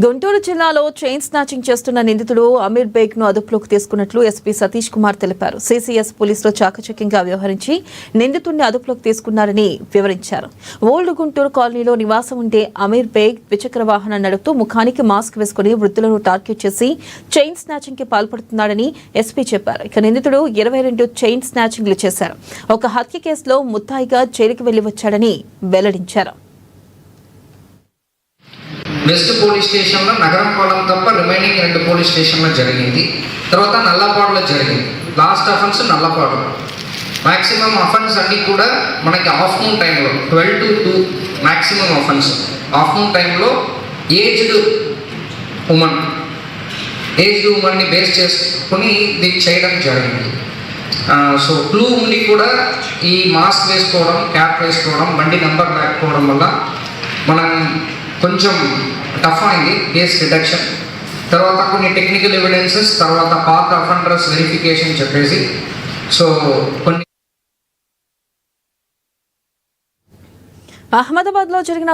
గుంటూరు జిల్లాలో chain snatching చేస్తున్న నిందితుడు అమీర్ బేగ్ ను అదుపులోకి తీసుకున్నట్లు ఎస్పీ సతీష్ కుమార్ తెలిపారు. సీసీఎస్ పోలీసులు చాకచక్యంగా వ్యవహరించి నిందితుడిని అదుపులోకి తీసుకున్నారని వివరించారు. ఓల్డ్ గుంటూరు కాలనీలో నివాసం ఉండే అమీర్ బేగ్ ద్విచక్ర వాహనం నడుపుతూ ముఖానికి మాస్క్ వేసుకుని వృద్ధులను టార్గెట్ చేసి చైన్ స్నాచింగ్ కి పాల్పడుతున్నాడని ఎస్పీ చెప్పారు. ఇక నిందితుడు 22 చైన్ స్నాచింగ్లు చేశారు. ఒక హత్య కేసులో ముద్దాయిగా జైలుకి వెళ్లి వచ్చాడని వెల్లడించారు. వెస్ట్ పోలీస్ స్టేషన్లో నగరంపాలెం తప్ప రిమైనింగ్ 2 పోలీస్ స్టేషన్లో జరిగింది. తర్వాత నల్లపాడులో జరిగింది. Last offence Nallapadu. Maximum offence అన్నీ కూడా మనకి ఆఫ్టర్నూన్ టైంలో 12 to 2 మ్యాక్సిమం అఫెన్స్. ఆఫ్టర్నూన్ టైంలో ఏజ్డ్ ఉమెన్ని బేస్ చేసుకుని ఇది చేయడం జరిగింది. సో క్లూ ఉండి కూడా ఈ మాస్క్ వేసుకోవడం, క్యాప్ వేసుకోవడం, బండి నెంబర్ లేకపోవడం వల్ల మనం కొంచెం టఫ్ అయింది కేస్ డిటెక్షన్. తర్వాత కొన్ని టెక్నికల్ ఎవిడెన్సెస్, తర్వాత పాత అఫెండర్స్ వెరిఫికేషన్ చెప్పేసి సో కొన్ని అహ్మదాబాద్ లో జరిగిన